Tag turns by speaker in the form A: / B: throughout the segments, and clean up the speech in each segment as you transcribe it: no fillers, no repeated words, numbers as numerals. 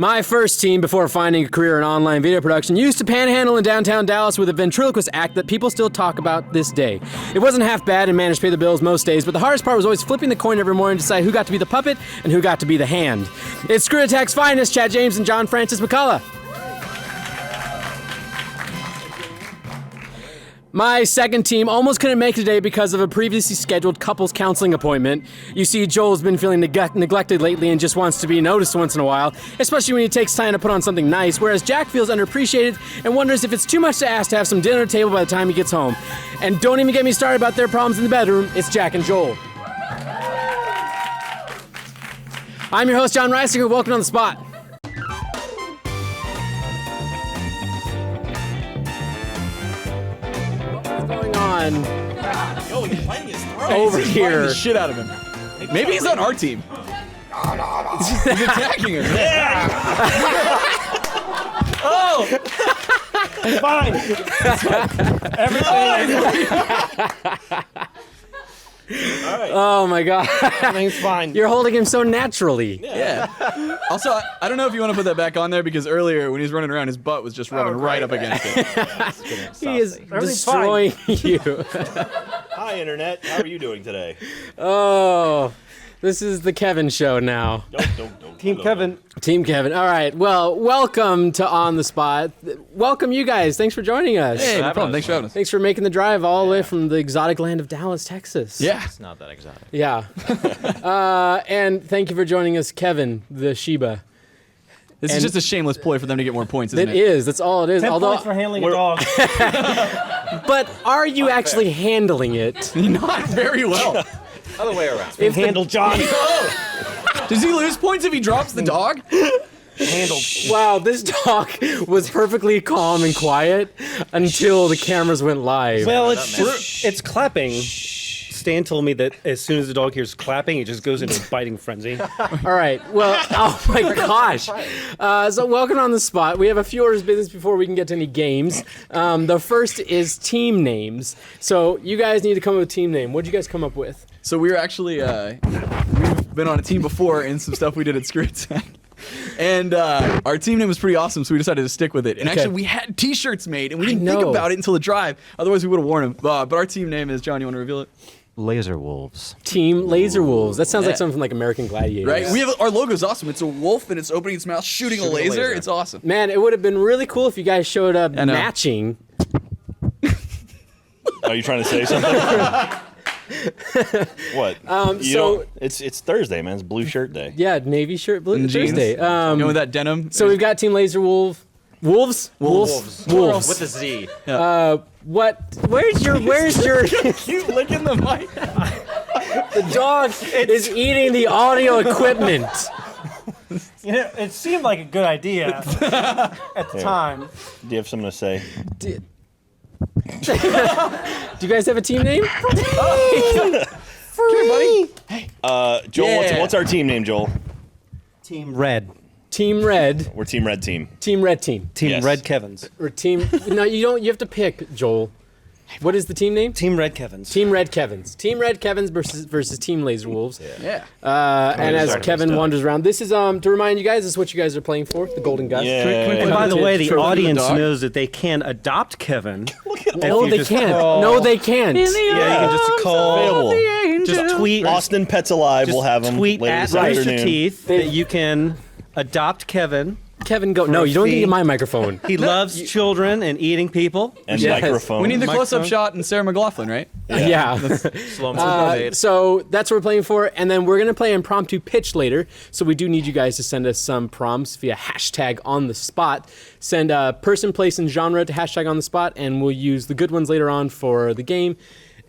A: My first team, before finding a career in online video production, used to panhandle in downtown Dallas with a ventriloquist act that people still talk about this day. It wasn't half bad and managed to pay the bills most days, but the hardest part was always flipping the coin every morning to decide who got to be the puppet and who got to be the hand. It's ScrewAttack's finest, Chad James and John Francis McCullagh. My second team almost couldn't make it today because of a previously scheduled couples counseling appointment. You see, Joel's been feeling neglected lately and just wants to be noticed once in a while, especially when he takes time to put on something nice, whereas Jack feels underappreciated and wonders if it's too much to ask to have some dinner at the table by the time he gets home. And don't even get me started about their problems in the bedroom, it's Jack and Joel. I'm your host, Jon Risinger. Welcome on the spot.
B: Yo, he's biting his throat.
A: Over
C: He's
A: here.
C: biting the shit out of him. Maybe he's on our team. He's attacking him.
B: Yeah. Oh. Fine. Everything. All right.
A: Oh my god.
B: Everything's fine.
A: You're holding him so naturally.
C: Yeah. Also, I don't know if you want to put that back on there because earlier when he was running around, his butt was just rubbing right up against it.
A: He is
B: Everything's
A: destroying you.
B: Hi, Internet. How are you doing today?
A: Oh, this is the Kevin show now.
B: Team Kevin.
A: Team Kevin. All right. Well, welcome to On the Spot. Welcome, you guys. Thanks for joining us.
C: Hey, no problem. Thanks for having us.
A: Thanks for making the drive all the way from the exotic land of Dallas, Texas.
C: Yeah.
D: It's not that exotic.
A: Yeah. And thank you for joining us, Kevin, the Sheba.
C: This is just a shameless ploy for them to get more points, isn't
A: It
C: it?
A: is. That's all it is.
B: 10
A: Although,
B: points for handling a dog.
A: but are you actually handling it?
C: Not very well.
D: Other way around.
A: If the-
B: Handle John.
C: Does he lose points if he drops the dog?
B: Handle.
A: Wow, this dog was perfectly calm and quiet until the cameras went live.
E: Well, it's clapping. Stan told me that as soon as the dog hears clapping, it just goes into a biting frenzy.
A: All right. Well, oh my gosh. So welcome on the spot. We have a few orders of business before we can get to any games. The first is team names. So you guys need to come up with a team name. What did you guys come up with?
C: So we were actually, we've been on a team before in some stuff we did at ScrewAttack. And our team name was pretty awesome, so we decided to stick with it. And actually, we had T-shirts made, and we didn't think about it until the drive. Otherwise, we would have worn them. But our team name is, John, you want to reveal it?
D: Laser Wolves.
A: Team Laser Wolves. That sounds like
C: Yeah.
A: something from like American Gladiators.
C: Right? We have our logo's awesme. It's a wolf, and it's opening its mouth, shooting a laser. It's awesome.
A: Man, it would have been really cool if you guys showed up
C: I know.
A: matching.
B: Are you trying to say something? What? It's Thursday, man. It's Blue Shirt Day.
A: Yeah, Navy shirt, blue
C: And jeans.
A: Thursday.
C: You know, with that denim.
A: So we've got Team Laser Wolves. Wolves.
D: With a Z.
A: What? Where's your?
C: Keep licking the mic.
A: The dog is eating the audio equipment.
E: You know, it seemed like a good idea at the time.
B: Do you have something to say?
A: Do you guys have a team name?
C: Free.
B: Joel,
C: Yeah.
B: what's our team name, Joel?
E: Team Red.
A: Team Red.
B: We're Team Red Team.
A: Team Red Team.
E: Team
B: Yes.
E: Red Kevins.
A: Or team. No, you don't. You have to pick, Joel. What is the team name?
E: Team Red Kevins.
A: Team Red Kevins. Team Red Kevins versus Team Laser Wolves.
C: Yeah.
A: And as
B: Sorry,
A: Kevin
B: messed up.
A: wanders around, this is to remind you guys, this is what you guys are playing for, the Golden Gus.
B: Yeah.
E: And by the way, the
A: Trophy
E: audience
C: dog.
E: knows that they can adopt Kevin.
A: No, they can't. No, they can't.
E: Yeah, you can just call.
B: Available.
E: Just tweet.
B: Austin Pets Alive.
E: Just
B: We'll have them
E: tweet
B: later
E: at
B: this
E: Rooster
B: afternoon.
E: Teeth that you can adopt Kevin.
A: Kevin, go. No, you don't need my microphone.
E: He loves children and eating people.
B: And
A: Yes.
B: microphone.
C: We need the close-up
E: Microphone.
C: shot and Sarah McLachlan, right?
A: Yeah.
E: Slow motion.
A: So that's what we're playing for, and then we're gonna play impromptu pitch later. So we do need you guys to send us some prompts via hashtag on the spot. Send person, place, and genre to hashtag on the spot, and we'll use the good ones later on for the game,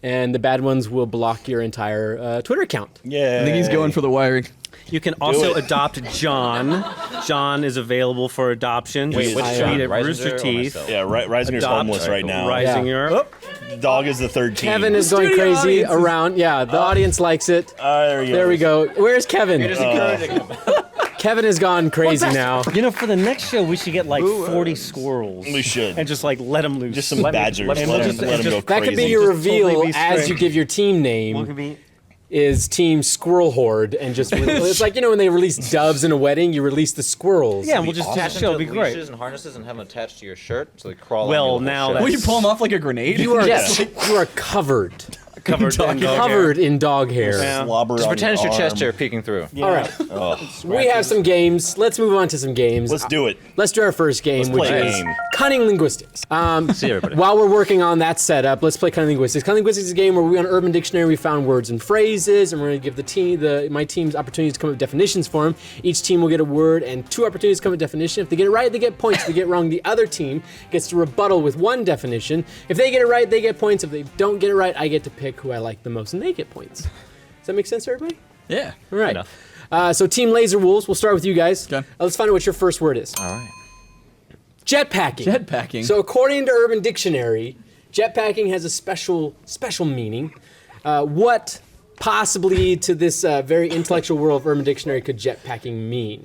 A: and the bad ones will block your entire Twitter account.
B: Yeah.
C: I think he's going for the wiring.
E: You can also
B: it.
E: adopt John. John is available for adoption.
B: Wait,
E: Just
B: which
E: tweet
B: John?
E: at
D: Risinger
E: Rooster
D: or
E: Teeth.
D: myself?
B: Yeah, Risinger's
E: Adopt.
B: homeless right now.
E: Risinger.
B: Dog is the third team.
A: Kevin is going
C: studio
A: crazy
C: audience is-
A: around. Yeah, the audience likes it. There we go. Where's Kevin? Kevin has gone crazy now.
E: You know, for the next show, we should get like 40 squirrels.
B: We should.
E: And just like let them loose.
B: Just some badgers. Let
E: we'll
B: them
E: just-
B: go
E: just-
B: crazy.
A: That could be your
E: Just totally
A: reveal
E: be
A: as
E: straight.
A: you give your team
E: What
A: name.
E: could be?
A: is Team Squirrel Horde, and just it's like when they release doves in a wedding, you release the squirrels.
E: Yeah, we'll just
D: Attach
E: show.
D: them
E: Be
D: to
E: great.
D: leashes and harnesses and have them attached to your shirt so they crawl.
E: Well,
D: on your
E: now
D: shirt.
E: that's-
C: Will you pull them off like a grenade?
A: You are
E: Yes.
A: you are covered
E: Covered in dog hair.
A: covered in dog hair.
E: Yeah.
B: Slobber
D: Just
B: on
D: pretend it's your chest
B: arm.
D: hair peeking through.
A: All right, we have some games. Let's move on to some games.
B: Let's do it.
A: Let's do our first game,
B: Let's
A: which
B: play a
A: is
B: game.
A: Cunning Linguistics.
D: See everybody.
A: While we're working on that setup, let's play Cunning Linguistics. Cunning Linguistics is a game where we on Urban Dictionary we found words and phrases, and we're going to give my team's opportunities to come up with definitions for them. Each team will get a word and 2 opportunities to come up with definition. If they get it right, they get points. If they get it wrong, the other team gets to rebuttal with 1 definition. If they get it right, they get points. If they don't get it right, I get to pick who I like the most, and they get points. Does that make sense to everybody?
C: Yeah.
A: All right.
D: Enough.
A: So Team Laser Wolves, we'll start with you guys.
C: Okay.
A: Let's find out what your first word is.
D: All right.
A: Jetpacking.
C: Jetpacking.
A: So according to Urban Dictionary, jetpacking has a special meaning. What possibly to this very intellectual world of Urban Dictionary could jetpacking mean?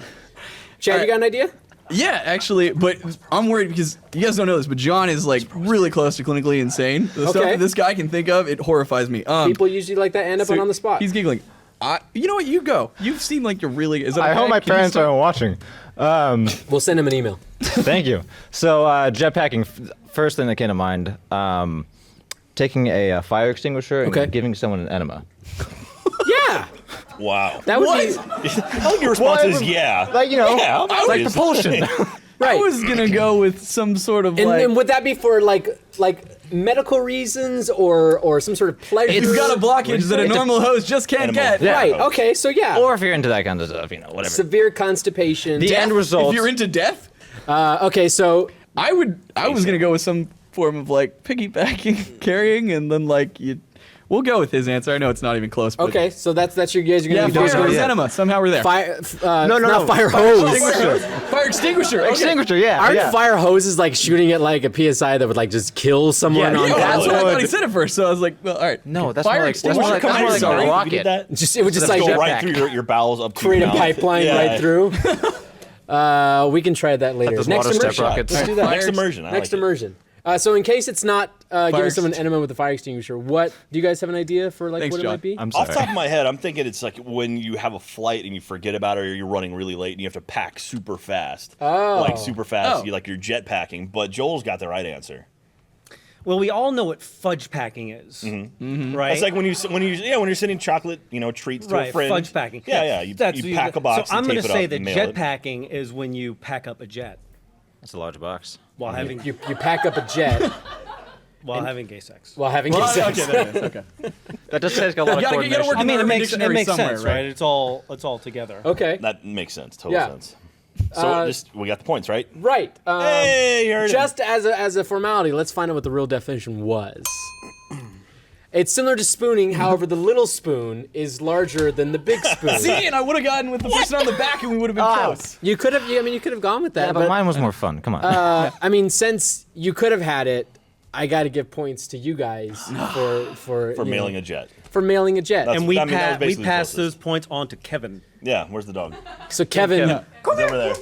A: Chad, you got an idea?
C: Yeah, actually, but I'm worried because you guys don't know this, but John is like really close to clinically insane. The stuff
A: Okay.
C: that this guy can think of, it horrifies me.
A: People usually like that end up
C: so
A: on the spot.
C: He's giggling. You know what? You go. You seem like you're really. Is that
F: I
C: okay?
F: hope my
C: Can you
F: parents
C: start?
F: aren't watching.
A: We'll send him an email.
F: Thank you. So jetpacking, first thing that came to mind, taking a fire extinguisher and
A: Okay.
F: giving someone an enema.
A: Yeah,
B: Wow.
A: that would be
B: I think your response is yeah.
F: Like,
B: Yeah,
F: like
B: obviously.
F: propulsion.
A: right.
C: I was gonna go with some sort of
A: and,
C: like.
A: and would that be for like medical reasons or some sort of pleasure?
C: You've got a blockage that a normal hose just can't
B: Animal.
C: get.
F: Yeah.
A: Right. Okay. So yeah.
F: Or if you're into that kind of stuff, whatever.
A: severe constipation.
F: The end result.
C: If you're into death,
A: Okay. So
C: I was gonna go with some form of like piggybacking, carrying, and then like you. We'll go with his answer. I know it's not even close. But
A: okay. So that's your guys are
C: Yeah,
A: gonna be
C: fire
A: doing
C: hose
F: yeah.
C: enema. Somehow we're there.
A: fire.
F: No,
A: not
F: no.
A: fire hose.
C: Fire extinguisher. Okay.
F: Extinguisher, yeah.
A: Aren't
F: yeah.
A: fire hoses like shooting at like a PSI that would like just kill someone
F: Yeah,
A: on
C: Yeah, that's
A: that?
C: what I thought he said at first. So I was like, well, all right.
F: No, that's
C: fire
F: more like, that's
C: extinguisher.
F: more like, that's more like
C: Sorry.
F: a
B: We did
F: rocket.
B: that.
A: Just it would just
B: Let's
A: like
B: go right
F: jetpack.
B: through your bowels up to
A: create
B: your
A: a
B: mouth.
A: pipeline
B: Yeah.
A: right through. We can try that later.
F: those
A: Next
F: water step
A: immersion.
F: rockets.
A: Let's do that.
B: Next immersion. I
A: Next
B: like it.
A: immersion. So in case it's not giving someone
C: extinguisher.
A: enema with a fire extinguisher, what do you guys have an idea for like
C: Thanks,
A: what it
C: John.
A: might be?
F: I'm
B: Off
F: sorry.
B: the top of my head, I'm thinking it's like when you have a flight and you forget about it, or you're running really late and you have to pack super fast.
A: Oh.
B: Like super fast.
C: Oh.
B: You're jet packing. But Joel's got the right answer.
E: Well, we all know what fudge packing is, right?
B: It's like when you're sending chocolate, treats to
E: right,
B: a friend.
E: fudge packing.
B: Yeah. You pack a box.
E: So I'm
B: going
E: going
B: to
E: to say that
B: and mail
E: jet
B: it.
E: packing is when you pack up a jet
D: That's a large box.
E: while having
A: you pack up a jet
E: having gay sex.
A: while having
C: Well,
A: gay sex.
C: okay, there it is. Okay.
F: That does take a lot of
C: You gotta
F: coordination.
C: work
E: I mean, it
C: Urban
E: makes
C: Dictionary somewhere,
E: sense,
C: right?
E: right? It's all together.
A: Okay.
B: That makes sense. Total
A: Yeah.
B: sense. So we got the points, right?
A: Right.
B: Hey, you heard it.
A: Just as a formality, let's find out what the real definition was. It's similar to spooning, however, the little spoon is larger than the big spoon.
C: See, and I would have gotten with the person on the back, and we would have been close.
A: You could have. You could have gone with that.
F: Yeah, but mine was more fun. Come on.
A: I mean, since you could have had it, I got to give points to you guys for
B: mailing a jet.
A: for mailing a jet.
B: That's-
E: And we
B: I mean, that was
E: we
B: basically the
E: passed
B: closest.
E: those points on to Kevin.
B: Yeah, where's the dog?
A: So Kevin,
C: Yeah.
B: He's over there.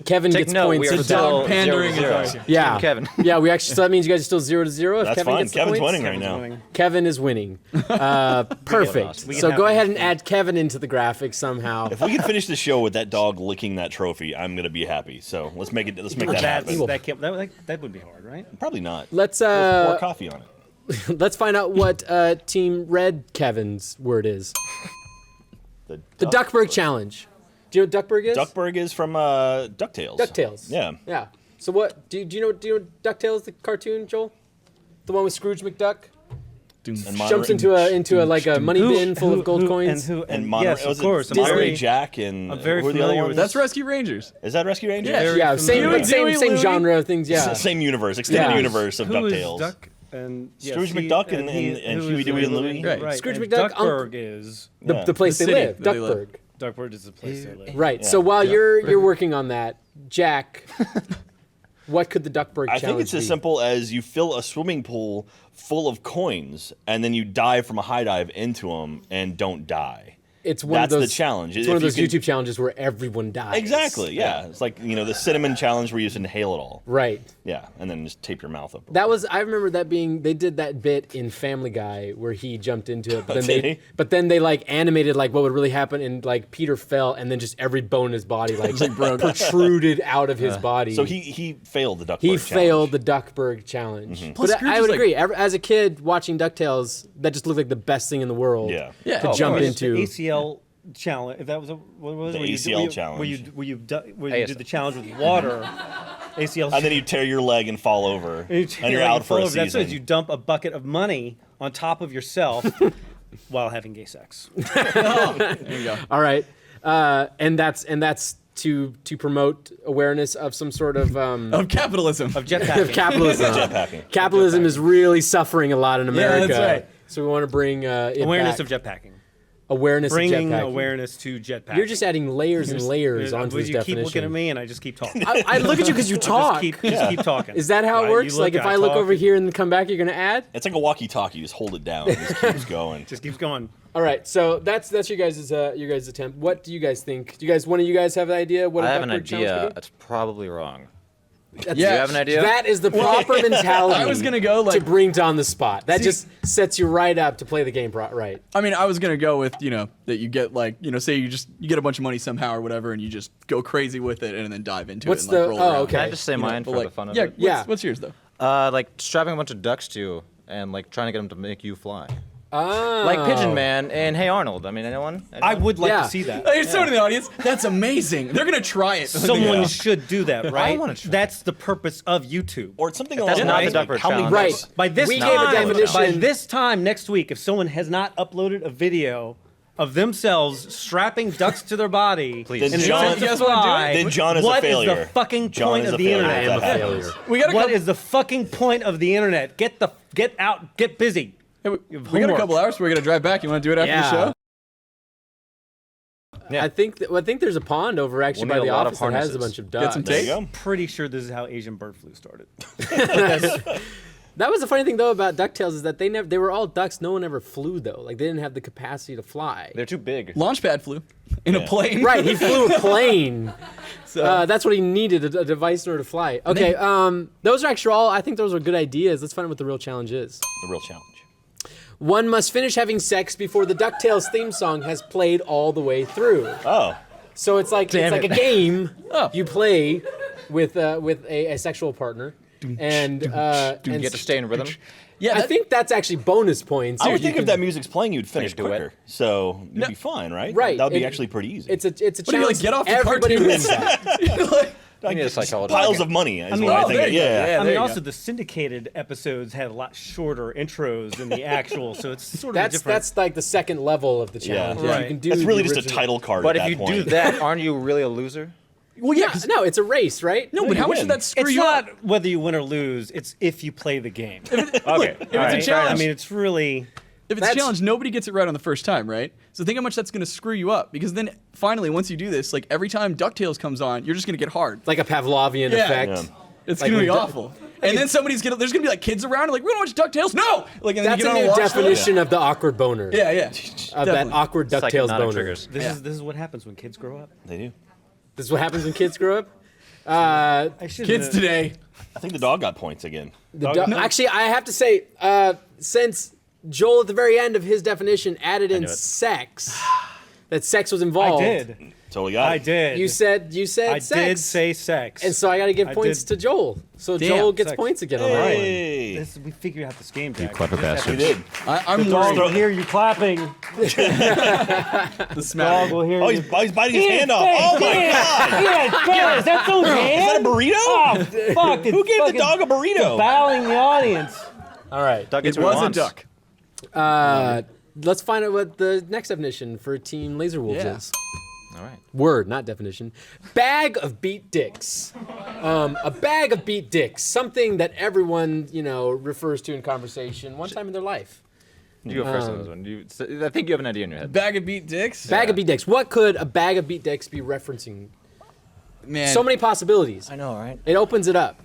A: Kevin
D: Take
A: gets
D: note,
A: points.
D: we are
A: for
D: still
C: dog pandering
D: 0-0.
C: is-
A: yeah,
D: Kevin.
A: Yeah, we actually. So that means you guys are still 0-0. If
B: That's
A: Kevin
B: fine.
A: gets the
B: Kevin's
A: points?
B: winning right now.
E: Winning.
A: Kevin is winning. Perfect.
E: We can
A: So
E: have
A: go
E: it.
A: ahead and add Kevin into the graphic somehow.
B: If we can finish the show with that dog licking that trophy, I'm gonna be happy. So let's make that happen.
E: That would be hard, right?
B: Probably not.
A: Let's
B: Pour coffee on it.
A: let's find out what Team Red Kevin's word is. The Duckburg Challenge. Do you know what Duckburg is?
B: Duckburg is from DuckTales.
A: DuckTales.
B: Yeah.
A: Yeah. So what? Do you know DuckTales, the cartoon, Joel? The one with Scrooge McDuck
B: And
A: jumps into a money bin full of gold coins.
B: and
E: yes, of course. I'm
B: Monterey
E: very-
B: Jack and
E: I'm very
B: who are the other
E: familiar
B: ones?
E: with
C: That's Rescue Rangers.
B: Is that Rescue Rangers?
C: Yeah.
A: Yeah, same
C: Dewey,
A: same
C: Louie.
A: genre of things. Yeah.
B: Same universe, extended
A: Yeah.
B: universe of
E: Who is
B: DuckTales.
E: Duck and
B: Scrooge McDuck and Huey, Dewey, and Louie.
C: Right.
A: Scrooge
E: and
A: McDuck,
E: Duckburg is
A: The place
C: The
A: they
C: city
A: live,
C: that they live.
A: Duckburg.
E: Duckburg is the place they live.
A: Right.
B: Yeah.
A: So while you're working on that, Jack, what could the Duckburg
B: I
A: challenge
B: think it's as
A: be?
B: simple as you fill a swimming pool full of coins, and then you dive from a high dive into them and don't die.
A: it's one
B: That's
A: of those
B: the challenge.
A: It's one of
B: If
A: those
B: you can-
A: YouTube challenges where everyone dies.
B: Exactly. Yeah. It's like the cinnamon challenge where you just inhale it all.
A: Right.
B: Yeah, and then just tape your mouth up.
A: I remember that being, they did that bit in Family Guy where he jumped into it, but
B: Did
A: then
B: he?
A: they like animated like what would really happen, and like Peter fell, and then just every bone in his body like protruded out of his body.
B: So he failed the Duckburg
A: He
B: challenge.
A: failed the Duckburg challenge.
B: Mm-hmm.
A: But
C: Scrooge
A: I
C: is
A: would
C: like-
A: agree. As a kid watching DuckTales, that just looked like the best thing in the world.
B: Yeah.
C: Yeah.
A: To
C: Oh,
A: jump
C: of course.
A: into.
E: The ACL challenge. If that was what was it?
B: The
E: Where you-
B: ACL
E: where you-
B: challenge.
E: Where you
F: ASL.
E: did the challenge with water. ACL.
B: And then you tear your leg and fall over, and you're out for a
E: That's
B: season.
E: it. You dump a bucket of money on top of yourself while having gay sex.
C: There you go.
A: All right, and that's to promote awareness of some sort of
C: Of capitalism.
E: Of jetpacking.
A: of capitalism.
B: Jetpacking.
A: Capitalism is really suffering a lot in America.
C: that's right.
A: So we want to bring it
E: Awareness
A: back.
E: of jetpacking.
A: Awareness
E: Bringing
A: of jetpacking.
E: awareness to jetpacking.
A: You're just adding layers and layers onto this
E: you
A: definition.
E: keep looking at me and I just keep talking.
A: I look at you because you talk.
E: Just keep talking.
A: Is that how it
E: Right,
A: works?
E: you
A: Like if I look
E: talk,
A: over here and then come back, you're gonna add?
B: It's like a walkie-talkie. You just hold it down. It just keeps going.
E: Just keeps going.
A: All right, so that's your guys' attempt. What do you guys think? Do you guys, one of you guys have an idea? What a
F: I have an
A: Duckburg challenge
F: idea.
A: could be?
F: It's probably wrong.
A: That's-
C: Yeah.
F: Do you have an idea?
A: That is the proper mentality.
C: I was gonna go, like-
A: to bring on the spot. That
C: See-
A: just sets you right up to play the game right.
C: I mean, I was gonna go with that you get like say you get a bunch of money somehow or whatever, and you just go crazy with it and then dive into
A: What's
C: it. And, like,
A: the-
C: roll
A: oh,
C: around.
A: okay.
F: Can I just say mine
C: But,
F: for
C: like,
F: the fun of
C: yeah,
F: it?
A: Yeah.
C: What's yours though?
F: Like strapping a bunch of ducks to you and like trying to get them to make you fly.
A: Oh.
F: Like Pigeon Man and Hey Arnold. I mean, anyone?
E: I would like
A: Yeah.
E: to see that.
C: Hey, someone in the audience. That's amazing. They're gonna try it.
E: Someone should do that, right?
F: wanna try.
E: That's the purpose of YouTube.
B: Or something
F: That's
B: along
F: not
B: those
F: the
B: lines.
F: Duckburg
B: How many
F: challenge.
A: Right.
B: ducks?
E: By this
A: We gave a
E: time,
A: definition.
E: by this time next week, if someone has not uploaded a video of themselves strapping ducks to their body,
F: Please.
E: and
B: Then John-
E: attempting to
C: you guys wanna do it?
E: fly,
B: Then John is a
E: what
B: failure.
E: is the fucking
B: John
E: point
B: is
E: of
B: a
E: the
B: failure.
E: internet?
B: I am a
A: failure.
B: failure.
C: We got a
E: What
C: couple,
E: is the fucking point of the internet? Get out, get busy.
C: we got a
E: homework.
C: couple hours. We're gonna drive back. You want to do it after
A: Yeah.
C: the show?
F: Yeah.
A: I think there's a pond over actually
F: We'll
A: by
F: need
A: the
F: a lot
A: office
F: of
A: that has a
F: harnesses.
A: bunch of
C: Get
A: ducks.
C: some
B: There
C: tape.
B: you go.
E: Pretty sure this is how Asian bird flu started.
A: That was the funny thing though about DuckTales is that they were all ducks. No one ever flew though. Like they didn't have the capacity to fly.
F: They're too big.
C: Launchpad flew in a plane.
A: Right, he flew a plane.
C: So-
A: That's what he needed, a device in order to fly. Okay, those are actually all, I think those are good ideas. Let's find out what the real challenge is.
B: The real challenge.
A: One must finish having sex before the DuckTales theme song has played all the way through.
B: Oh.
A: So it's like
F: Damn
A: a
F: it.
A: game
C: Oh.
A: you play with a sexual partner. And,
F: You get to stay in rhythm.
C: Yeah.
A: I think that's actually bonus points.
B: I would
A: You
B: think if
A: can-
B: that music's playing, you'd finish
F: Like a duet.
B: quicker. So you'd be fine, right?
A: Right.
B: That would be
A: It-
B: actually pretty easy.
A: It's a
C: What do you, like,
A: challenge.
C: get off the
A: Everybody
C: cartoon?
A: wins that.
F: I need a psychologist.
B: Piles of money is
E: mean,
B: what I
E: oh,
B: think.
C: there you go.
B: Yeah.
C: Yeah.
E: I
C: there
E: mean,
C: you
E: also
C: go.
E: the syndicated episodes had a lot shorter intros than the actual, so it's sort of a
A: That's
E: different.
A: that's like the second level of the challenge.
B: Yeah.
A: You can do
B: That's
A: the
B: really just a
A: original-
B: title card
F: But
B: at
F: if
B: that
F: you
B: point.
F: do that, aren't you really a loser?
C: Well, yeah. 'cause-
A: No, it's a race, right?
C: no, but
B: you
C: how much
B: win.
C: did that screw
E: it's
C: you
E: not
C: up?
E: whether you win or lose. It's if you play the game.
F: Okay.
C: If it's a
E: Right?
C: challenge,
E: I mean, it's really.
C: if it's a challenge, nobody gets it right on the first time, right? So think how much that's gonna screw you up. Because then finally, once you do this, like every time DuckTales comes on, you're just gonna get hard.
A: Like a Pavlovian
C: Yeah.
A: effect.
B: Yeah.
C: It's
A: Like
C: gonna be
A: when
C: awful. And then there's gonna be like kids around, like, we don't watch DuckTales. No! Like, and then
A: That's
C: you
A: a
C: get on
A: new
C: watch
A: definition of the awkward boner.
C: Yeah, yeah.
A: Of that
C: Definitely.
A: awkward DuckTales
F: Psychotic
A: boner.
F: triggers.
E: This is what happens when kids grow up.
B: They do.
A: This is what happens when kids grow up.
E: I should
C: Kids today.
B: I think the dog got points again.
A: Actually, I have to say, since Joel at the very end of his definition added in
F: knew it.
A: sex, that sex was
E: I
A: involved.
E: did.
B: Totally got it.
E: I did.
A: You said
E: I
A: sex.
E: did say sex.
A: And so I got to give
E: I
A: points
E: did.
A: to Joel. So
C: Damn,
A: Joel gets
E: sex.
A: points again on that one.
B: Hey.
E: This, we figured out this game, Jack.
F: clever
E: We just have
B: We
E: to-
B: did.
C: I'm
E: Dog will
C: worried.
E: hear you clapping.
C: The
E: Dog
C: smatter.
E: will hear
B: Oh,
E: you.
B: he's biting his hand off. Oh my god!
E: Yeah, is that so
B: Is that a burrito?
E: Oh, fuck.
B: Who gave the dog a burrito?
E: Fouling the audience.
A: All right.
F: Doug
C: It
F: gets what he
C: was a
F: wants.
C: duck.
A: Let's find out what the next definition for Team Laser Wolves
C: Yeah.
A: is.
F: All right.
A: Word, not definition. Bag of beat dicks. A bag of beat dicks. Something that everyone, refers to in conversation one time in their life.
F: You go first on this one. I think you have an idea in your head.
C: Bag of beat dicks.
A: Bag of beat dicks. What could a bag of beat dicks be referencing?
C: Man,
A: So many possibilities.
F: I know, right?
A: It opens it up.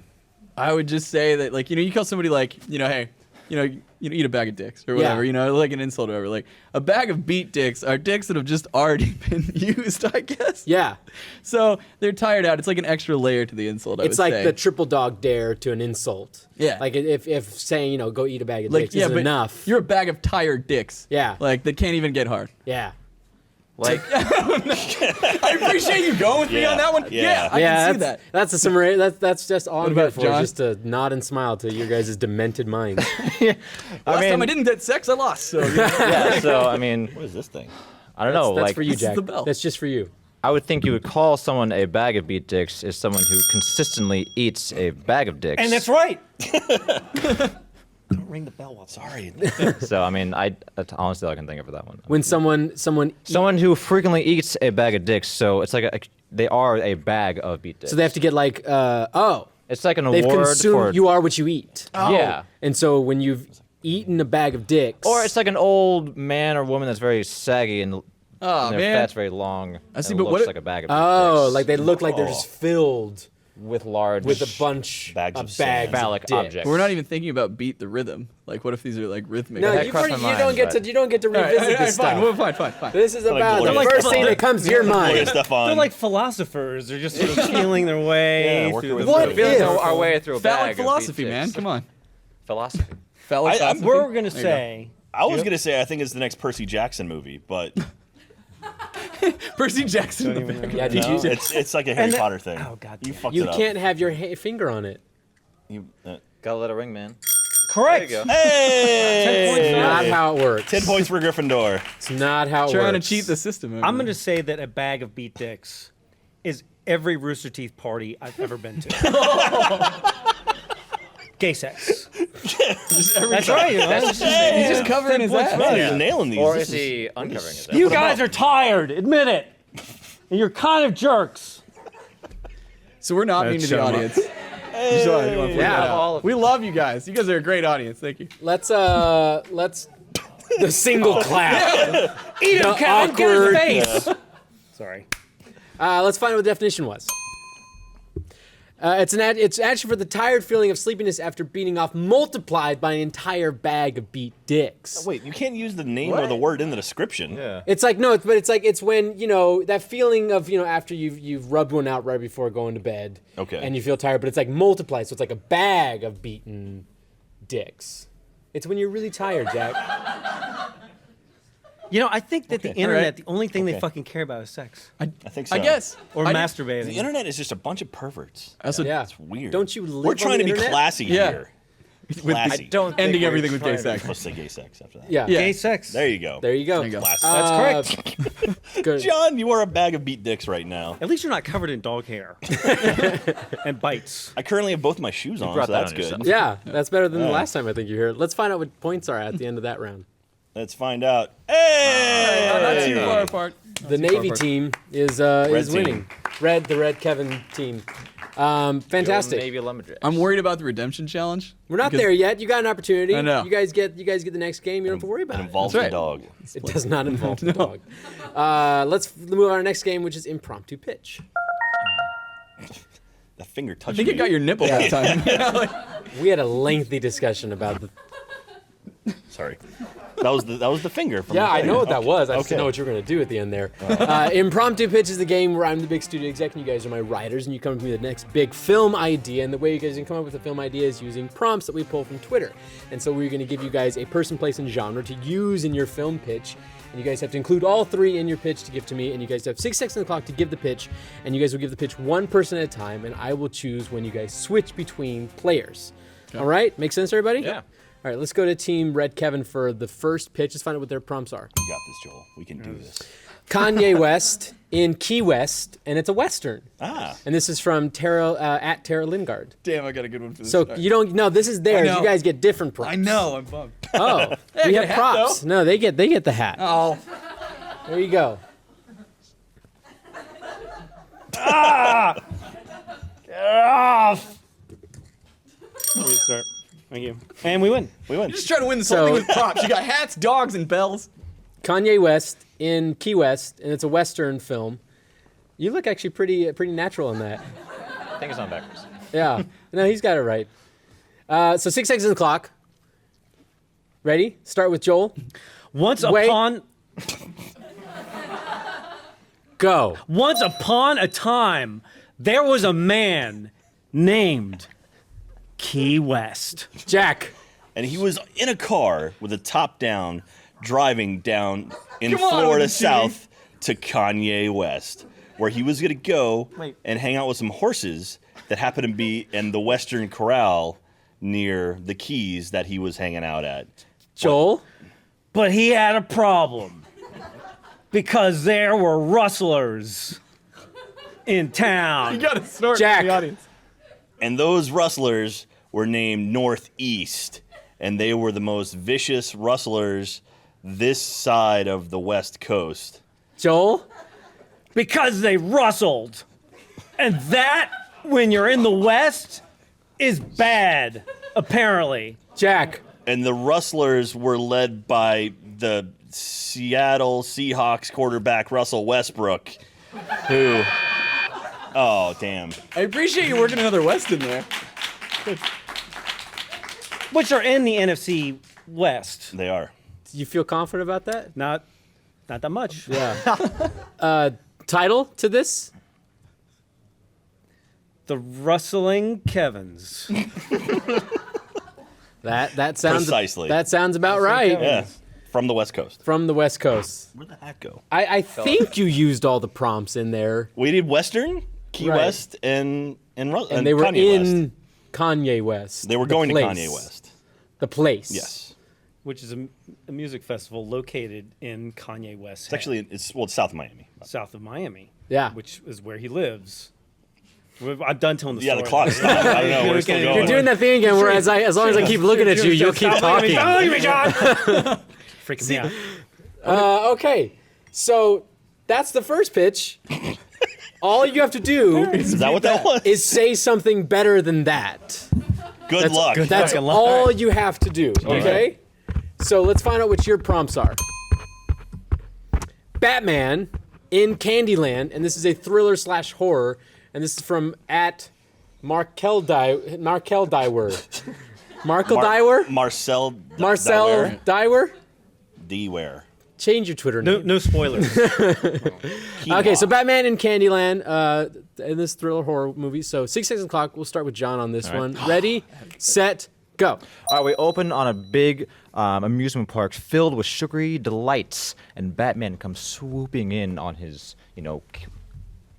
C: I would just say that, like, you call somebody like, hey, you eat a bag of dicks or whatever, like an insult or whatever. Like a bag of beat dicks are dicks that have just already been used, I guess.
A: Yeah.
C: So they're tired out. It's like an extra layer to the insult.
A: It's like the triple dog dare to an insult.
C: Yeah.
A: Like if saying, go eat a bag of
C: like
A: dicks isn't enough.
C: You're a bag of tired dicks.
A: Yeah.
C: Like that can't even get hard.
A: Yeah.
F: Like,
C: I appreciate you going with me on that one.
B: Yeah.
C: I can see that.
A: That's a summary. That's just all I'm
C: about
A: good for.
C: John?
A: Just to nod and smile to your guys' demented minds.
C: Last time I didn't get sex, I lost. So
F: yeah, so, I mean,
B: What is this thing?
F: I don't know.
A: That's
F: like,
A: for you,
C: this is
A: Jack.
C: the bell.
A: That's just for you.
F: I would think you would call someone a bag of beat dicks is someone who consistently eats a bag of dicks.
E: And that's right.
B: Don't ring the bell. Sorry.
F: So, I mean, that's honestly all I can think of for that one.
A: When someone
F: Someone who frequently eats a bag of dicks, so it's like they are a bag of beat dicks.
A: so they have to get like
F: It's like an
A: they've
F: award
A: consumed.
F: for
A: You are what you eat.
F: yeah.
A: And so when you've eaten a bag of dicks,
F: Or it's like an old man or woman that's very saggy and their
C: man.
F: fat's very long.
C: I see,
F: and
C: but
F: looks
C: what
F: like a bag of
A: oh,
F: dicks
A: like they look like they're just filled
F: with large
A: with a bunch
B: Bags
A: of
B: of
A: bags
B: sand.
F: phallic
A: of dick.
F: objects.
C: But we're not even thinking about beat the rhythm. Like, what if these are like rhythmic?
A: No,
F: That
A: you
F: crossed my mind,
A: don't get to revisit this stuff.
C: Fine.
A: This is about the
B: Gloria
A: first thing
B: Stefan.
A: that comes to your
B: Gloria
A: mind.
B: Stefan.
E: They're like philosophers. They're just sort of feeling their way
B: Yeah, working
E: through
B: with
E: the
A: What
F: Feeling
A: if-
F: our way through a bag
C: Phallic
F: of beat
C: philosophy,
F: dicks.
C: man. Come on.
F: Philosophy.
C: Phallic
B: I-
C: philosophy.
E: We're gonna
C: There you
E: say
B: I was gonna say I think it's the next Percy Jackson movie, but
C: go. Percy Jackson. in the back.
A: Yeah, did
B: no,
A: you?
B: it's like a Harry Potter thing.
E: Oh, God
B: You
E: damn.
B: fucked
A: You
B: it up.
A: can't have your finger on it.
B: You,
F: Gotta let it ring, man.
E: correct.
F: There you go.
B: hey!
A: It's not how it works.
B: 10 points for Gryffindor.
A: It's not how it
C: Trying
A: works.
C: to cheat the system. over
E: I'm
C: there.
E: gonna say that a bag of beat dicks is every Rooster Teeth party I've ever been to. Gay sex. That's right. You know?
C: He's just covering his ass.
B: Man, you're nailing these.
F: Or
B: This
F: is he uncovering his
E: You guys are tired. Admit it. And you're kind of jerks.
C: So we're not mean to the audience. Just wanna- you wanna point
A: Yeah.
C: that out.
F: all of
C: We love you guys. You guys are a great audience. Thank you.
A: Let's the single clap.
E: Eat him,
A: The
E: Kevin. Get
A: awkward-
E: his face. Sorry.
A: Let's find out what the definition was. It's actually for the tired feeling of sleepiness after beating off, multiplied by an entire bag of beat dicks.
B: Wait, you can't use the name or the word in the description.
F: Yeah.
A: It's like no, it's when that feeling of after you've rubbed one out right before going to bed.
B: Okay.
A: And you feel tired, but it's like multiplied, so it's like a bag of beaten dicks. It's when you're really tired, Jack.
E: You know, I think that the internet,
C: Alright.
E: the only thing they
B: Okay.
E: fucking care about is sex
B: I think so.
C: I guess.
E: or
C: I-
E: masturbating.
B: The internet is just a bunch of perverts.
C: Also,
A: Yeah.
B: It's weird.
A: Don't you live
B: We're
A: on
B: trying
A: the
B: to be
A: internet?
B: classy
C: Yeah.
B: here.
C: with
B: Classy.
F: don't think
C: ending
F: we're
C: everything with gay
F: trying to-
C: sex.
B: Let's say gay sex after that.
A: Yeah.
C: Yeah.
E: Gay sex.
B: There you go.
A: There you go.
C: There you go.
B: Classy.
E: That's correct.
A: Good.
B: John, you are a bag of beat dicks right now.
E: At least you're not covered in dog hair and bites.
B: I currently have both my shoes on,
F: brought
B: so
F: that
B: that's
F: on
B: good.
F: yourself.
A: Yeah, that's better than the last time I think you heard. Let's find out what points are at the end of that round.
B: Let's find out. Hey!
C: Not too far apart.
A: The Navy team is winning.
B: team.
A: The Red Kevin team. Fantastic.
F: Navy Lumberjacks.
C: I'm worried about the redemption challenge.
A: We're not
C: because
A: there yet. You got an opportunity.
C: I know.
A: You guys get the next game. You don't have to worry about
B: It
A: it.
B: involves
C: That's
B: a
C: right.
B: dog.
A: It does not involve the dog. Let's move on to our next game, which is impromptu pitch.
B: The finger touched
C: I think it got your nipple that time. Yeah, like-
A: We had a lengthy discussion about the.
B: Sorry. That was the finger from
A: Yeah,
B: the
A: I
B: thing.
A: know what that
B: Okay.
A: was. I just
B: Okay.
A: didn't know what you were going to do at the end there. Impromptu pitch is the game where I'm the big studio exec and you guys are my writers, and you come to me with the next big film idea. And the way you guys can come up with a film idea is using prompts that we pull from Twitter. And so we're going to give you guys a person, place, and genre to use in your film pitch. And you guys have to include all three in your pitch to give to me. And you guys have 6 seconds on the clock to give the pitch. And you guys will give the pitch one person at a time. And I will choose when you guys switch between players. All right? Make sense, everybody?
F: Yeah.
A: All right, let's go to Team Red Kevin for the first pitch. Let's find out what their prompts are.
B: You got this, Joel. We can do this.
A: Kanye West in Key West, and it's a Western.
B: Ah.
A: And this is from Tara, at Tara Lingard.
C: Damn, I got a good one for this.
A: So
C: All right.
A: you don't, no, this is theirs.
C: know.
A: You guys get different props.
C: I know, I'm bummed.
A: Oh,
C: I
A: we
C: get
A: have
C: a hat,
A: props. No, they get the hat.
C: Oh,
A: There you go.
E: Please start. Thank you. And we win.
B: We win.
C: you're just trying to win this whole thing with props. You got hats, dogs, and bells.
A: Kanye West in Key West, and it's a Western film. You look actually pretty natural in that.
F: I think it's on backwards.
A: Yeah. No, he's got it right. So 6 seconds on the clock. Ready? Start with Joel.
E: Once
A: Wait.
E: upon
A: Go.
E: Once upon a time, there was a man named Key West.
A: Jack.
B: And he was in a car with the top down, driving down in
C: Come on,
B: Florida
C: with the cheating.
B: south to Kanye West, where he was going to go and hang out with some horses that happened to be in the Western Corral near the Keys that he was hanging out at.
A: Joel.
E: But he had a problem because there were rustlers in town.
C: You got to snort
A: Jack.
C: in the audience.
B: And those rustlers were named Northeast, and they were the most vicious rustlers this side of the West Coast.
A: Joel.
E: Because they rustled. And that, when you're in the West, is bad, apparently.
A: Jack.
B: And the rustlers were led by the Seattle Seahawks quarterback Russell Westbrook, who... Oh, damn.
C: I appreciate you working another West in there.
E: Which are in the NFC West.
B: They are.
A: Do you feel confident about that?
E: Not that much.
A: Yeah. Title to this?
E: The Rustling Kevins.
A: That sounds
B: Precisely.
A: That sounds about right.
B: Yeah. From the West Coast.
A: From the West Coast.
B: Where'd the hat go?
A: I think you used all the prompts in there,
B: We did Western, Key
A: Right.
B: West, and
A: and they were
B: Kanye
A: in
B: West.
A: Kanye West.
B: They were
A: the
B: going to
A: place.
B: Kanye West.
A: The place.
B: Yes.
E: Which is a music festival located in Kanye West's
B: It's actually, it's south of Miami.
E: south of Miami.
A: Yeah.
E: Which is where he lives. I'm done telling the
B: Yeah,
E: story.
B: the clock stopped. I don't know. We're still going.
A: You're doing that thing again where as long as I keep looking at you, you'll keep talking.
E: Stop looking at me, John! Freaking me out.
A: Okay. So that's the first pitch. All you have to do
B: Is that what that was?
A: is say something better than that.
B: Good luck.
A: That's
E: fucking luck.
A: all you have to do. Okay? So let's find out what your prompts are. Batman in Candyland, and this is a thriller / horror, and this is from at Markel Dyer. Markel Dyer?
B: Marcel
A: Marcel Dyer?
B: Dwyer.
A: Change your Twitter name.
E: No spoilers.
A: Okay, so Batman in Candyland, in this thriller horror movie. So 6 seconds clock. We'll start with John on this one. Ready, set, go.
F: All right, we open on a big amusement park filled with sugary delights, and Batman comes swooping in on his,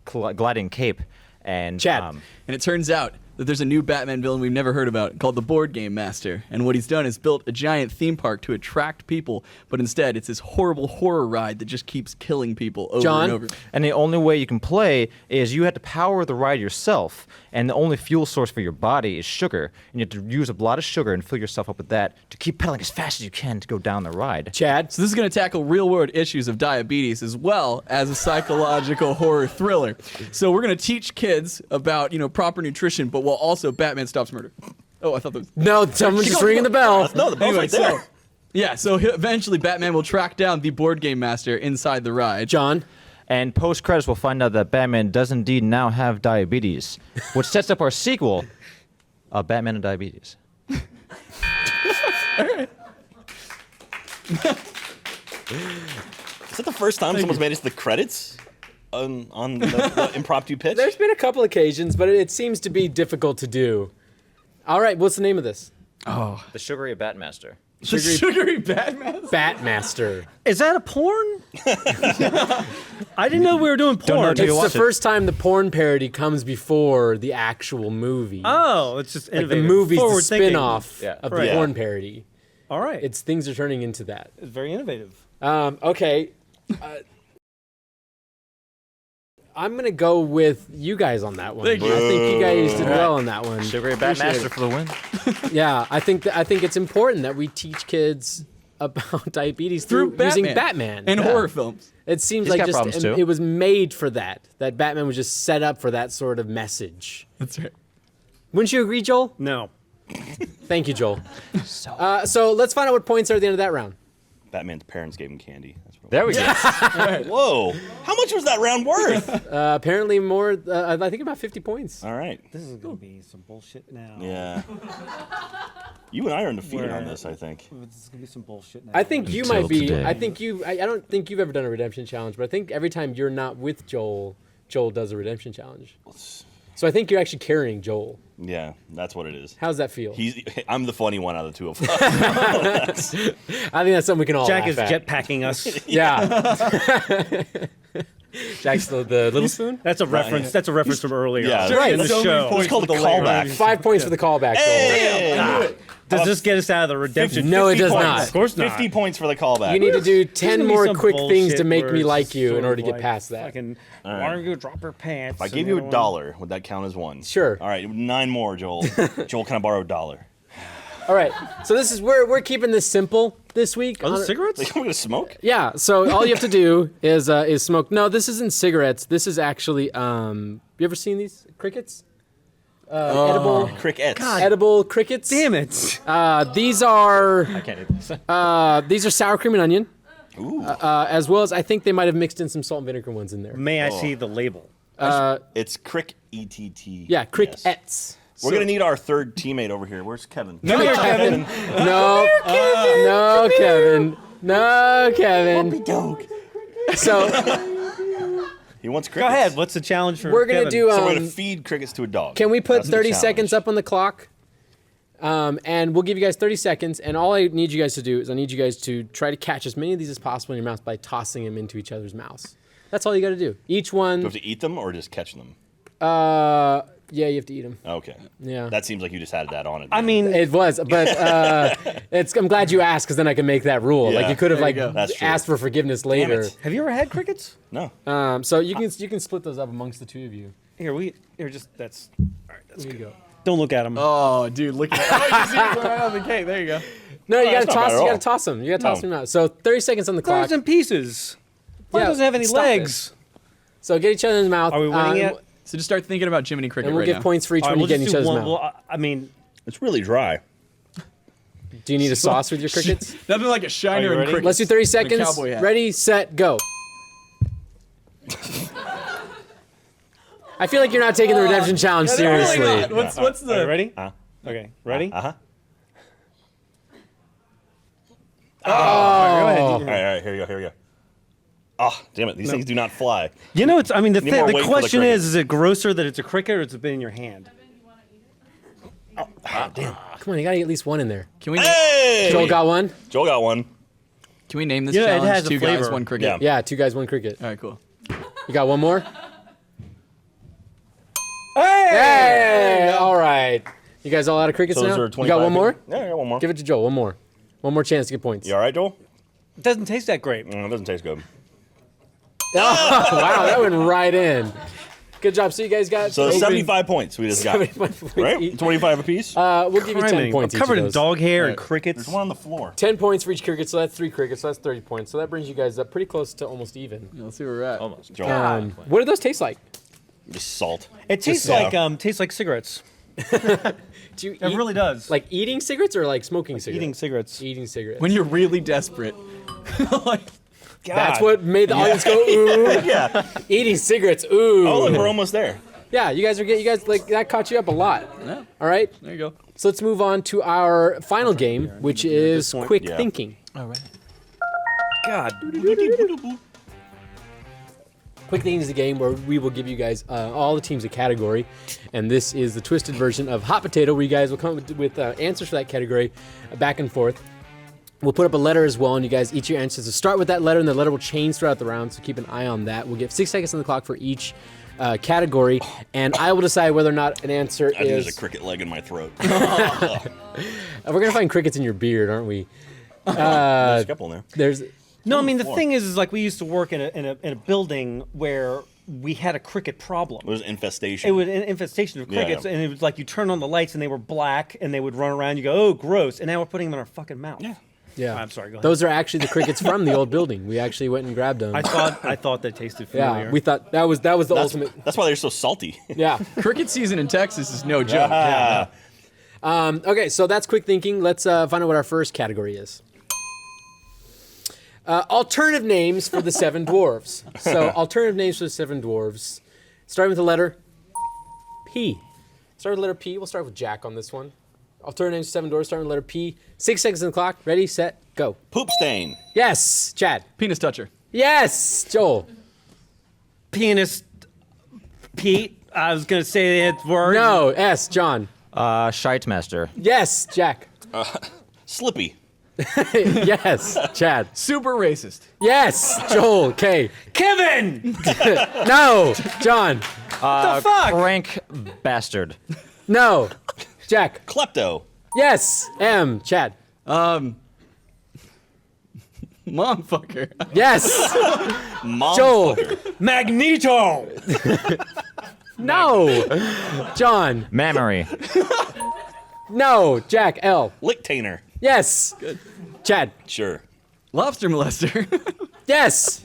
F: gliding cape. And
A: Chad.
C: And it turns out that there's a new Batman villain we've never heard about called the Board Game Master. And what he's done is built a giant theme park to attract people, but instead it's this horrible horror ride that just keeps killing people over
A: John?
C: and over.
F: And the only way you can play is you have to power the ride yourself, and the only fuel source for your body is sugar, and you have to use a lot of sugar and fill yourself up with that to keep pedaling as fast as you can to go down the ride.
A: Chad.
C: So this is going to tackle real-world issues of diabetes as well as a psychological horror thriller. So we're going to teach kids about, proper nutrition, but while also Batman stops murder. Oh, I thought that was...
A: No, someone's just ringing the bell.
B: No, the bell's right there.
C: So eventually Batman will track down the Board Game Master inside the ride.
A: John.
F: And post-credits, we'll find out that Batman does indeed now have diabetes, which sets up our sequel, Batman and Diabetes.
B: Is that the first time someone's made it to the credits on the impromptu pitch?
A: There's been a couple occasions, but it seems to be difficult to do. All right, what's the name of this?
F: The Sugary Batmaster.
C: The sugary Batman?
A: Batmaster.
E: Is that a porn? I didn't know we were doing porn.
F: till you
A: It's
F: watch
A: the
F: it.
A: first time the porn parody comes before the actual movie.
E: Oh, it's just
A: like the
E: innovative.
A: movie's the
E: Forward-thinking.
A: spin-off
F: Yeah.
A: of
E: Right.
A: the porn parody.
E: All right.
A: It's things are turning into that.
E: It's very innovative.
A: Okay. I'm going to go with you guys on that one.
C: Thank you.
A: I think you guys did well on that one.
F: Sugary Batmaster for the win.
A: Yeah, I think it's important that we teach kids about diabetes through using Batman.
C: And horror films.
A: It seems
F: He's
A: like
F: got
A: just
F: problems, too.
A: it was made for that. That Batman was just set up for that sort of message.
C: That's right.
A: Wouldn't you agree, Joel?
E: No.
A: Thank you, Joel. So let's find out what points are at the end of that round.
B: Batman's parents gave him candy. That's what
F: There we go.
B: Whoa! How much was that round worth?
A: Apparently more. I think about 50 points.
B: All right.
E: This is gonna be some bullshit now.
B: Yeah. You and I are undefeated on this, I think.
E: This is gonna be some bullshit now.
A: I think you
F: Until
A: might be.
F: today.
A: I think you. I don't think you've ever done a redemption challenge, but I think every time you're not with Joel, Joel does a redemption challenge. So I think you're actually carrying Joel.
B: Yeah, that's what it is.
A: How's that feel?
B: I'm the funny one out of the two of us.
A: I think that's something we can all.
E: Jack
A: laugh
E: is
A: at.
E: jetpacking us.
A: Yeah. Jack's the little spoon.
E: That's a reference. That's a reference from earlier.
B: Yeah,
A: Right.
E: In the
C: So many
E: show.
C: points
B: It's called a
C: with the layering.
B: callback.
A: 5 points for the callback. Joel.
B: Hey!
E: Does this get us out of the redemption?
A: No, it
B: 50
A: does
B: points.
A: not.
E: Of course not.
B: 50 points for the callback.
A: You need to do 10
E: gonna be
A: more
E: some
A: quick things to
E: bullshit
A: make
E: where
A: me
E: it's
A: like
E: just
A: you
E: sort
A: in order
E: of
A: to get
E: like
A: past that.
E: Fucking,
B: right.
E: why don't you drop her pants?
B: If I gave you $1, would that count as one?
A: Sure.
B: All right, 9 more, Joel. Joel, can I borrow $1?
A: All right. So this is we're keeping this simple this week.
E: Are those cigarettes?
B: Like, I'm gonna smoke?
A: Yeah. So all you have to do is smoke. No, this isn't cigarettes. This is actually you ever seen these crickets? Edible
B: Crickets.
A: edible crickets.
E: Damn it!
A: These are
F: I can't do this.
A: these are sour cream and onion,
B: Ooh.
A: as well as I think they might have mixed in some salt and vinegar ones in there.
E: May I see the label?
B: It's Crick ETT.
A: Yeah, crickets.
B: Yes. We're gonna need our third teammate over here. Where's Kevin?
A: No, Kevin. No, no, Kevin. No, Kevin. So
B: He wants
E: Go
B: crickets.
E: ahead. What's the challenge for?
A: we're gonna
E: Kevin?
A: do.
B: So we're gonna feed crickets to a dog.
A: Can we put
B: That's the
A: 30
B: challenge.
A: seconds up on the clock? And we'll give you guys 30 seconds. And all I need you guys to do is I need you guys to try to catch as many of these as possible in your mouths by tossing them into each other's mouths. That's all you got to do. Each one.
B: Do you have to eat them or just catch them?
A: Yeah, you have to eat them.
B: Okay.
A: Yeah.
B: That seems like you just added that on it.
E: I mean,
A: It was, but I'm glad you asked because then I can make that rule.
B: Yeah,
A: Like you could have
B: there
A: like
B: you go. That's true.
A: asked for forgiveness
B: Damn
A: later.
B: it.
E: have you ever had crickets?
B: No.
A: So you can split those up amongst the two of you.
E: Here, just that's. All right, that's
A: There
E: good.
A: you go.
E: Don't look at them.
C: Oh, dude, look at that. Oh, you see it right on the cake. There you go.
A: No, you
B: that's
A: gotta
B: not bad
A: toss.
B: at
A: You
B: all.
A: gotta toss them. You gotta toss
B: No.
A: them out. So 30 seconds on the clock.
E: Birds in pieces. Why
A: Yeah,
E: doesn't have any
A: stop
E: legs?
A: So get each other in the mouth.
E: Are we winning yet?
C: So just start thinking about Jiminy Cricket
A: And we'll
C: right
A: give
C: now.
A: points for each
E: All right,
A: one you
E: we'll
A: get in
E: just
A: each
E: do
A: other's
E: one.
A: mouth.
E: Well, I mean,
B: It's really dry.
A: Do you need a sauce with your crickets?
C: Nothing like a shiner
E: Are you
C: and
E: ready?
C: cricket.
A: Let's do 30 seconds.
C: cowboy hat.
A: Ready, set, go. I feel like you're not taking the redemption challenge seriously.
C: What's
E: are you
C: the?
E: ready? Okay, ready?
B: Uh-huh.
E: Go ahead.
B: All right, here we go. Oh, damn it. These things do not fly.
E: You know, it's. I mean, the
B: Need more weight for the
E: question
B: cricket.
E: is it grosser that it's a cricket or it's been in your hand?
A: Come on, you gotta get at least one in there.
C: Can we
B: Hey!
A: Joel got one?
B: Joel got one.
C: can we name this
E: Yeah, it
C: challenge
E: has a
C: two guys,
E: flavor.
C: one cricket?
B: Yeah.
A: Yeah, 2 guys, 1 cricket.
C: All right, cool.
A: You got one more? Hey! All right. You guys all out of crickets
B: So
A: now?
B: those are
A: You
B: 25.
A: got one more?
B: Yeah, I got one more.
A: Give it to Joel. One more. One more chance to get points.
B: You all right, Joel?
E: It doesn't taste that great.
B: It doesn't taste good.
A: Oh, wow, that went right in. Good job. So you guys got
B: So
A: three-
B: 75 points we just got.
A: 75 points
B: Right?
A: each.
B: 25 apiece?
A: We'll give you 10
E: Criminy.
A: points
E: I'm
A: each
E: covered
A: of
E: in
A: those.
E: dog hair and
B: There's
E: crickets.
B: one on the floor.
A: 10 points for each cricket, so that's 3 crickets, so that's 30 points. So that brings you guys up pretty close to almost even.
C: Yeah, let's see where we're at.
F: Almost.
B: Joel.
A: What do those taste like?
B: Just salt.
E: It tastes like cigarettes.
A: Do you
E: It really does.
A: like eating cigarettes or like smoking cigarettes?
E: eating cigarettes.
A: Eating cigarettes.
C: When you're really desperate. Like,
A: That's what made the audience go ooh.
B: Yeah.
A: Eating cigarettes, ooh.
B: Oh, look, we're almost there.
A: Yeah, you guys like that caught you up a lot.
C: Yeah.
A: All right.
C: there you go.
A: So let's move on to our final game, which is
E: point.
A: quick
B: Yeah.
A: thinking.
C: All right.
E: God.
A: Quick Thinking is the game where we will give you guys all the teams a category, and this is the twisted version of Hot Potato, where you guys will come with answers for that category back and forth. We'll put up a letter as well, and you guys each your answers. So start with that letter, and the letter will change throughout the round, so keep an eye on that. We'll give 6 seconds on the clock for each category, and I will decide whether or not an answer
B: I think
A: is...
B: there's a cricket leg in my throat.
A: We're going to find crickets in your beard, aren't we?
B: There's a couple in there.
A: There's...
E: No, I mean the
B: floor.
E: thing is like we used to work in a building where we had a cricket problem.
B: It was infestation.
E: It was an infestation of
B: Yeah,
E: crickets,
B: yeah.
E: and it was like you turn on the lights and they were black and they would run around. You go, oh, gross! And now we're putting them in our fucking mouth.
B: Yeah.
A: Yeah.
E: I'm sorry. Go ahead.
A: Those are actually the crickets from the old building. We actually went and grabbed them.
E: I thought they tasted familiar.
A: Yeah, we thought that was the ultimate.
B: That's why they're so salty.
A: Yeah.
C: Cricket season in Texas is no joke.
B: Ah.
A: Okay, so that's quick thinking. Let's find out what our first category is. Alternative names for the 7 dwarves. So, alternative names for the 7 dwarves. Starting with the letter P. Start with the letter P. We'll start with Jack on this one. Alternative names for 7 dwarves, starting with the letter P. 6 seconds on the clock. Ready, set, go.
B: Poop stain.
A: Yes, Chad.
C: Penis toucher.
A: Yes, Joel.
E: Penis. Pete. I was gonna say the word.
A: No, S, John.
F: Shite master.
A: Yes, Jack.
B: Slippy.
A: Yes, Chad.
C: Super racist.
A: Yes, Joel. K.
E: Kevin.
A: No, John.
E: The fuck?
F: Crank bastard.
A: No, Jack.
B: Klepto.
A: Yes, M. Chad.
C: Momfucker.
A: Yes,
B: Mom
A: Joel.
B: fucker.
E: Magneto.
A: No, John.
F: Mammary.
A: No, Jack. L.
B: Lictainer.
A: Yes. Good. Chad.
B: Sure.
C: Lobster molester.
A: Yes.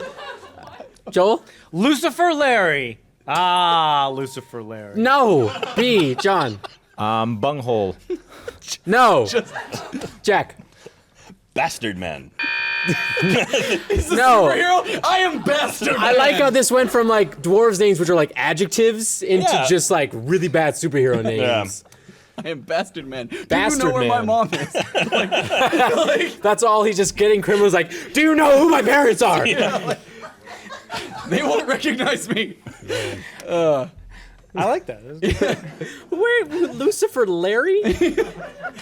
A: Joel.
E: Lucifer Larry. Lucifer Larry.
A: No. B. John.
F: Bunghole.
A: No. Jack.
B: Bastard man.
A: No.
C: Superhero? I am bastard.
A: I like how this went from like dwarves' names, which are like adjectives, into
B: Yeah.
A: just like really bad superhero names.
C: I am bastard man. Do
A: Bastard
C: you know where my
A: man.
C: mom is?
A: That's all. He's just getting criminals. Like, do you know who my parents are?
C: They won't recognize me.
E: I like that.
A: Wait, Lucifer Larry?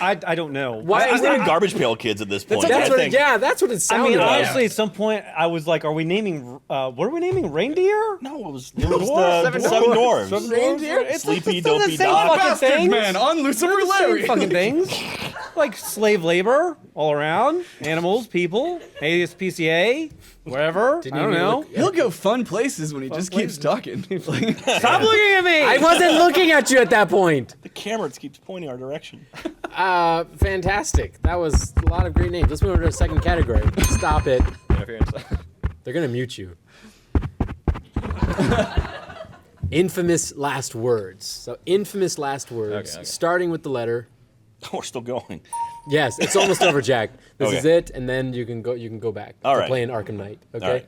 E: I don't know.
A: Why
B: He's
A: is
B: naming
A: that?
B: Garbage Pail Kids at this point.
A: That's
B: I
A: what.
B: think.
A: Yeah, that's what it
E: I
A: sounded
E: mean,
A: like.
E: honestly, at some point, I was like, "Are we naming? What are we naming? Reindeer?
B: No, it was the seven dwarves.
E: Reindeer? It's
B: Sleepy,
E: it's the
B: dopey
E: same
B: dog.
E: fucking
C: Bastard
E: things.
C: man on Lucifer
E: Same
C: Larry.
E: fucking things. Like slave labor all around, animals, people, ASPCA, wherever. I don't know.
C: He'll go fun places when he just keeps talking.
E: Stop looking at me.
A: I wasn't looking at you at that point.
B: The camera keeps pointing our direction.
A: Fantastic. That was a lot of great names. Let's move over to the second category. Stop it. They're gonna mute you. Infamous last words. So infamous last words,
F: Okay.
A: starting with the letter.
B: We're still going.
A: Yes, it's almost over, Jack. This
B: Okay.
A: is it, and then you can go. You can go back
B: All
A: to
B: right.
A: playing Arkham Knight.
B: All
A: Okay.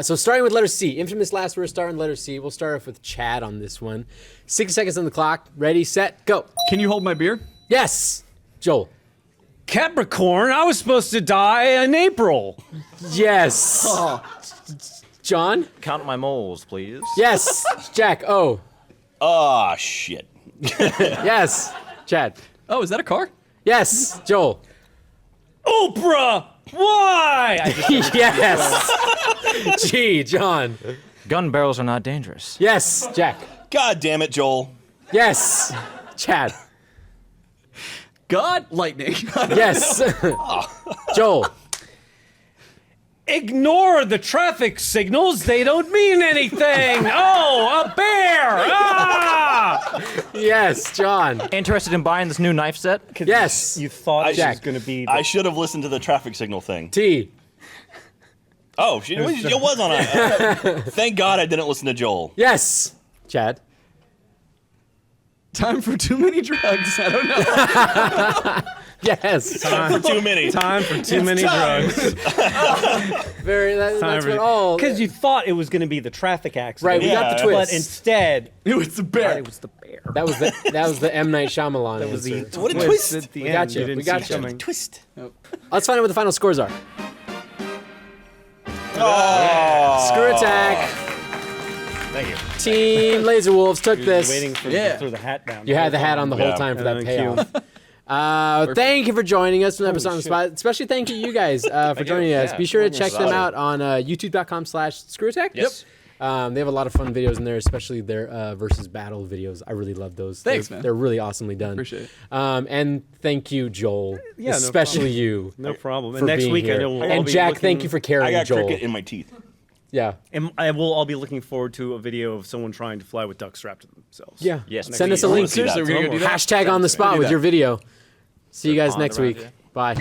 A: So starting with letter C, infamous last word, starting with letter C. We'll start off with Chad on this one. 60 seconds on the clock. Ready, set, go.
C: Can you hold my beer?
A: Yes, Joel.
E: Capricorn. I was supposed to die in April.
A: Yes. John.
F: Count my moles, please.
A: Yes. Jack. O.
B: Ah, shit.
A: Yes. Chad.
C: Oh, is that a car?
A: Yes. Joel.
E: Oprah. Why?
A: Yes. G. John.
F: Gun barrels are not dangerous.
A: Yes. Jack.
B: God damn it, Joel.
A: Yes. Chad.
C: God, lightning.
A: Yes. Joel.
E: Ignore the traffic signals. They don't mean anything. Oh, a bear.
A: Yes. John.
F: Interested in buying this new knife set?
A: Yes.
E: You thought it
A: Jack.
E: was going to be.
B: I should have listened to the traffic signal thing.
A: T.
B: Oh, it was on a. Thank God I didn't listen to Joel.
A: Yes. Chad.
C: Time for too many drugs. I don't know.
A: Yes.
B: For too many.
E: Time for too many drugs.
A: Very. That's what all.
E: Because you thought it was going to be the traffic accident.
A: Right. We got the
B: Yeah.
A: twist.
E: But instead,
C: It was the bear.
E: it was the bear.
A: That was the M Night Shyamalan.
E: That was the
A: answer.
B: What a twist.
E: at the
A: We
E: end.
A: got you.
E: didn't
A: We
E: see
A: got you.
E: coming.
B: Twist.
A: Let's find out what the final scores are.
B: Oh.
A: ScrewAttack.
F: Thank you.
A: Team Laser Wolves took this.
E: Waiting for
C: Yeah.
E: to throw the hat down.
A: You had the hat on the whole
B: Yeah.
A: time for that
E: Thank you.
A: payoff. Thank you for joining us for the episode on the spot. Especially thank you guys for joining us.
F: Yeah,
A: Be sure to
F: you're
A: check them
F: solid.
A: out on youtube.com/ScrewAttack.
F: Yes.
A: They have a lot of fun videos in there, especially their versus battle videos. I really love those.
C: Thanks,
A: they're,
C: man.
A: They're really awesomely done.
C: Appreciate it.
A: And thank you, Joel.
E: Yeah, no
A: especially you.
E: No problem.
A: For
E: And next
A: being
E: week,
A: here.
E: I know we'll all
A: And
E: be
A: Jack,
E: looking,
A: thank you for
B: I
A: carrying
B: got
A: Joel.
B: cricket in my teeth.
A: Yeah.
E: And I will all be looking forward to a video of someone trying to fly with ducks strapped to themselves.
A: Yeah.
F: Yes.
A: Send us a
B: I wanna
A: link.
B: see that.
C: Seriously, we're gonna do that.
A: Hashtag on the spot
C: do
A: with
C: that.
A: your video. See you guys
F: pond
A: next
F: around
A: week.
F: here.
A: Bye.